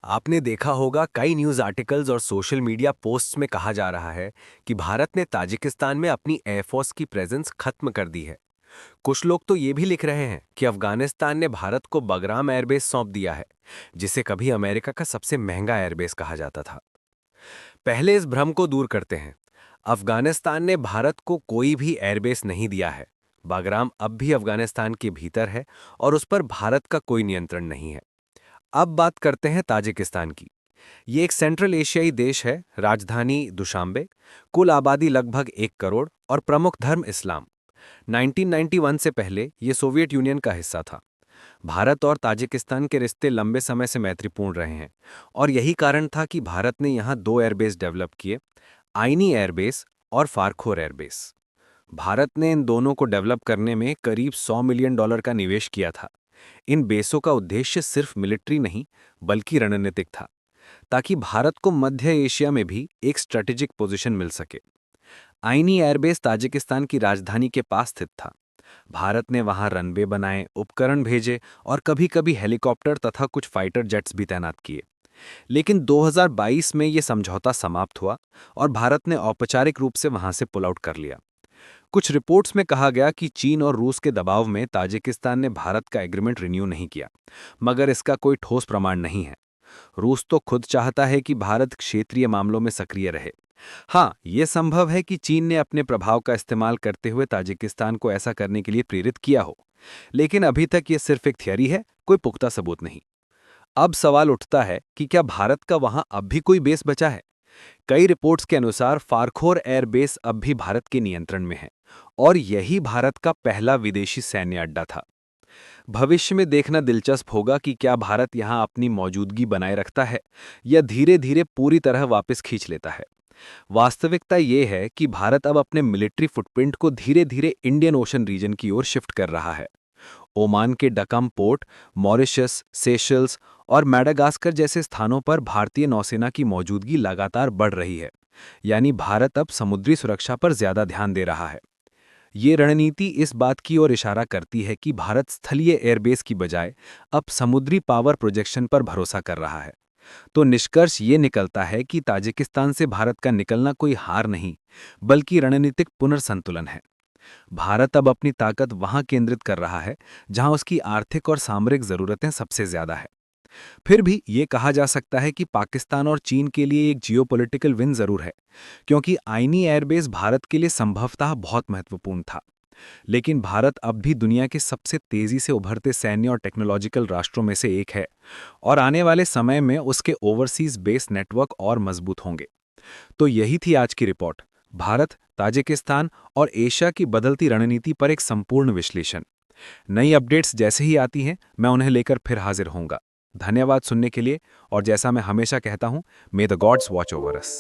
आपने देखा होगा कई न्यूज़ आर्टिकल्स और सोशल मीडिया पोस्ट्स में कहा जा रहा है कि भारत ने ताजिकिस्तान में अपनी एयरफोर्स की प्रेजेंस खत्म कर दी है। कुछ लोग तो ये भी लिख रहे हैं कि अफगानिस्तान ने भारत को बगराम एयरबेस सौंप दिया है, जिसे कभी अमेरिका का सबसे महंगा एयरबेस कहा जाता था। पहले इस भ्रम को दूर करते हैं। अफगानिस्तान ने भारत को कोई भी एयरबेस नहीं दिया है। बगराम अब भी अफगानिस्तान के भीतर है और उस पर भारत का कोई नियंत्रण नहीं है। अब बात करते हैं ताजिकिस्तान की। ये एक सेंट्रल एशियाई देश है, राजधानी दुशांबे, कुल आबादी लगभग 1 करोड़ और प्रमुख धर्म इस्लाम। 1991 से पहले ये सोवियत यूनियन का हिस्सा था। भारत और ताजिकिस्तान के रिश्ते लंबे समय से मैत्रीपूर्ण रहे हैं और यही कारण था कि भारत ने यहाँ दो एयरबेस डेवलप किए, आइनी एयरबेस और फारखोर एयरबेस। भारत ने इन दोनों को डेवलप करने में करीब $100 मिलियन का निवेश किया था। इन बेसों का उद्देश्य सिर्फ मिलिट्री नहीं, बल्कि रणनीतिक था, ताकि भारत को मध्य एशिया में भी एक स्ट्रेटेजिक पोजीशन मिल सके। आइनी एयरबेस ताजिकिस्तान की राजधानी के पास स्थित था। भारत ने वहां रनवे बनाए, उपकरण भेजे और कभी-कभी हेलीकॉप्टर तथा कुछ फाइटर जेट्स भी तैनात किए। लेकिन 2022 में यह समझौता समाप्त हुआ और भारत ने औपचारिक रूप से वहां से पुल आउट कर लिया। कुछ रिपोर्ट्स में कहा गया कि चीन और रूस के दबाव में ताजिकिस्तान ने भारत का एग्रीमेंट रिन्यू नहीं किया, मगर इसका कोई ठोस प्रमाण नहीं है। रूस तो खुद चाहता है कि भारत क्षेत्रीय मामलों में सक्रिय रहे। हाँ, यह संभव है कि चीन ने अपने प्रभाव का इस्तेमाल करते हुए ताजिकिस्तान को ऐसा करने के लिए प्रेरित किया हो, लेकिन अभी तक यह सिर्फ एक थियरी है, कोई पुख्ता सबूत नहीं। अब सवाल उठता है कि क्या भारत का वहां अब भी कोई बेस बचा है? कई रिपोर्ट्स के अनुसार फारखोर एयरबेस अब भी भारत के नियंत्रण में है और यही भारत का पहला विदेशी सैन्य अड्डा था। भविष्य में देखना दिलचस्प होगा कि क्या भारत यहां अपनी मौजूदगी बनाए रखता है या धीरे धीरे पूरी तरह वापस खींच लेता है। वास्तविकता यह है कि भारत अब अपने मिलिट्री फुटप्रिंट को धीरे धीरे इंडियन ओशन रीजन की ओर शिफ्ट कर रहा है। ओमान के डकम पोर्ट, मॉरिशस, सेशल्स और मैडागास्कर जैसे स्थानों पर भारतीय नौसेना की मौजूदगी लगातार बढ़ रही है। यानी भारत अब समुद्री सुरक्षा पर ज्यादा ध्यान दे रहा है। ये रणनीति इस बात की ओर इशारा करती है कि भारत स्थलीय एयरबेस की बजाय अब समुद्री पावर प्रोजेक्शन पर भरोसा कर रहा है। तो निष्कर्ष ये निकलता है कि ताजिकिस्तान से भारत का निकलना कोई हार नहीं, बल्कि रणनीतिक पुनर्संतुलन है। भारत अब अपनी ताकत वहां केंद्रित कर रहा है जहां उसकी आर्थिक और सामरिक जरूरतें सबसे ज्यादा है। फिर भी ये कहा जा सकता है कि पाकिस्तान और चीन के लिए एक जियोपॉलिटिकल विन जरूर है, क्योंकि आइनी एयरबेस भारत के लिए संभवतः बहुत महत्वपूर्ण था। लेकिन भारत अब भी दुनिया के सबसे तेजी से उभरते सैन्य और टेक्नोलॉजिकल राष्ट्रों में से एक है और आने वाले समय में उसके ओवरसीज बेस नेटवर्क और मजबूत होंगे। तो यही थी आज की रिपोर्ट। भारत, ताजिकिस्तान और एशिया की बदलती रणनीति पर एक संपूर्ण विश्लेषण। नई अपडेट्स जैसे ही आती हैं, मैं उन्हें लेकर फिर हाजिर होऊंगा। धन्यवाद सुनने के लिए, और जैसा मैं हमेशा कहता हूं, मे the gods watch over us.